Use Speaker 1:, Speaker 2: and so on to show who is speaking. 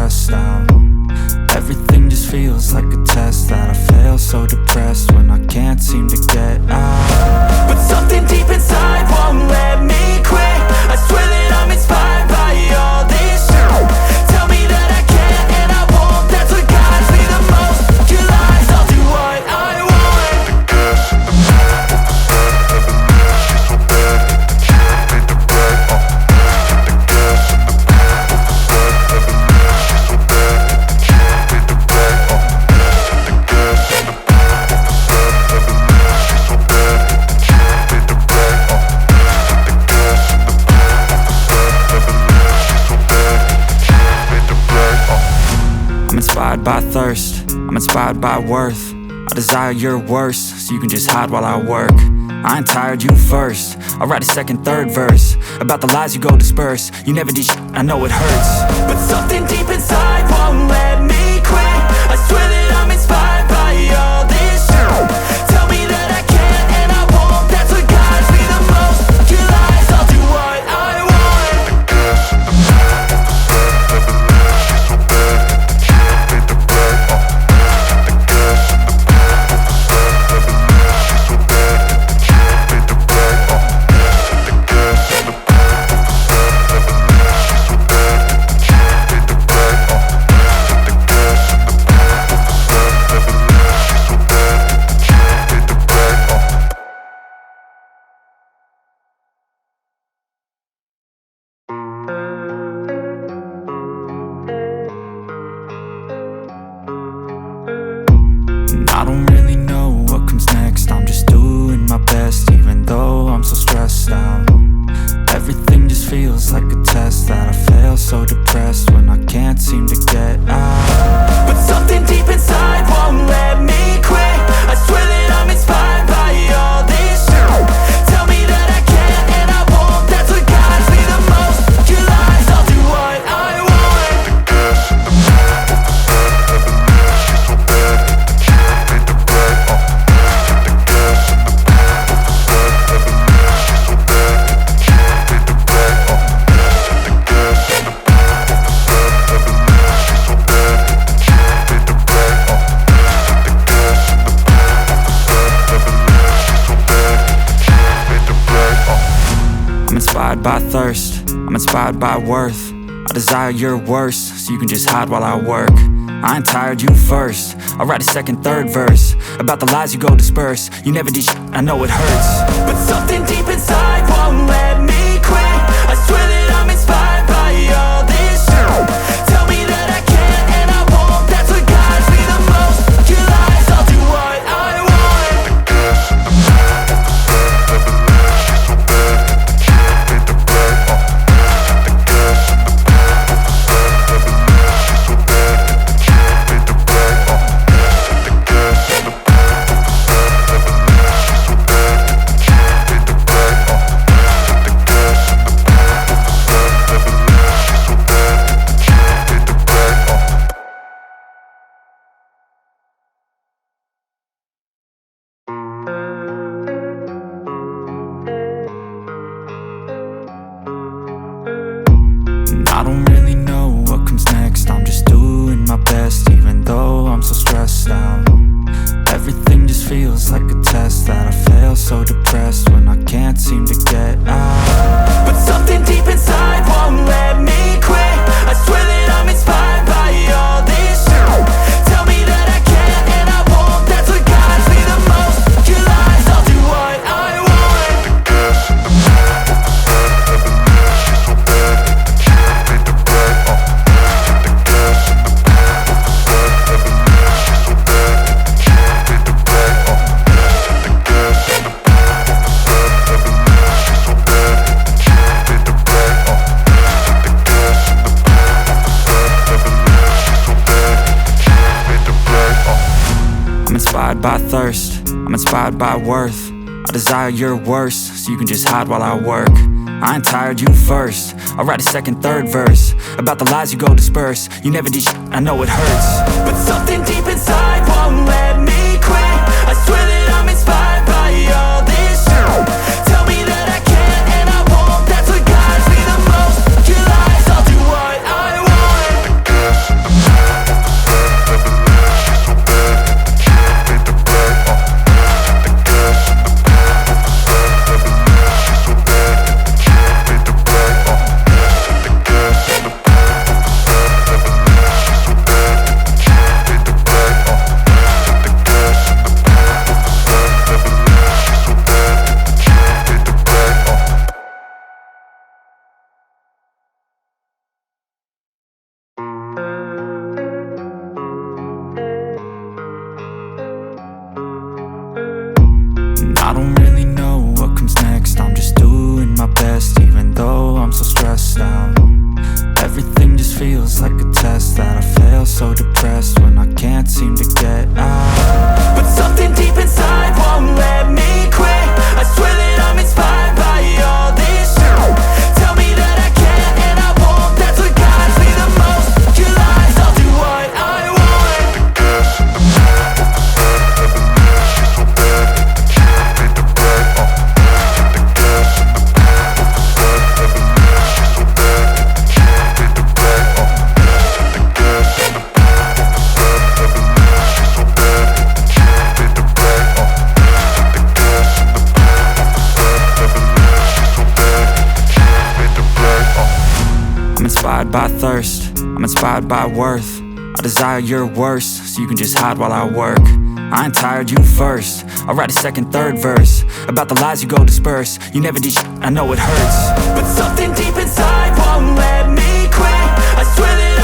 Speaker 1: stressed out. Everything just feels like a test that I fail, so depressed when I can't seem to get out. But something deep inside won't let me quit. I swear that I'm inspired by all this shit. Tell me that I can't and I won't, that's what guides me the most. Your lies, I'll do what I want. Inspired by thirst, I'm inspired by worth. I desire your worst, so you can just hide while I work. I ain't tired, you first. I'll write a second, third verse about the lies you go disperse. You never did shit, I know it hurts. But something deep inside won't let me quit. I swear that I'm inspired by all this shit. Tell me that I can't and I won't, that's what guides me the most. Your lies, I'll do what I want. I don't really know what comes next. I'm just doing my best, even though I'm so stressed out. Everything just feels like a test that I fail, so depressed when I can't seem to get out. But something deep inside won't let me quit. I swear that I'm inspired by all this shit. Tell me that I can't and I won't, that's what guides me the most. Your lies, I'll do what I want. I'm inspired by thirst, I'm inspired by worth. I desire your worst, so you can just hide while I work. I ain't tired, you first. I'll write a second, third verse about the lies you go disperse. You never did shit, I know it hurts. But something deep inside won't let me quit. I swear that I'm inspired by all this shit. Tell me that I can't and I won't, that's what guides me the most. Your lies, I'll do what I want. I don't really know what comes next. I'm just doing my best, even though I'm so stressed out. Everything just feels like a test that I fail, so depressed when I can't seem to get out. But something deep inside won't let me quit. I swear that I'm inspired by all this shit. Tell me that I can't and I won't, that's what guides me the most. Your lies, I'll do what I want. I'm inspired by thirst, I'm inspired by worth. I desire your worst, so you can just hide while I work. I ain't tired, you first. I'll write a second, third verse about the lies you go disperse. You never did shit, I know it hurts. But something deep inside won't let me quit. I swear that I'm inspired by all this shit. Tell me that I can't and I won't, that's what guides me the most. Your lies, I'll do what I want. feels like a test that I fail, so depressed when I can't seem to get out. But something deep inside won't let me quit. I swear that I'm inspired by all this shit. Tell me that I can't and I won't. That's what guides me the most. Your lies, I'll do what I want. I'm inspired by thirst, I'm inspired by worth. I desire your worst, so you can just hide while I work. I ain't tired, you first. I'll write a second, third verse about the lies you go disperse. You never did shit, I know it hurts. But something deep inside won't let me quit. I swear that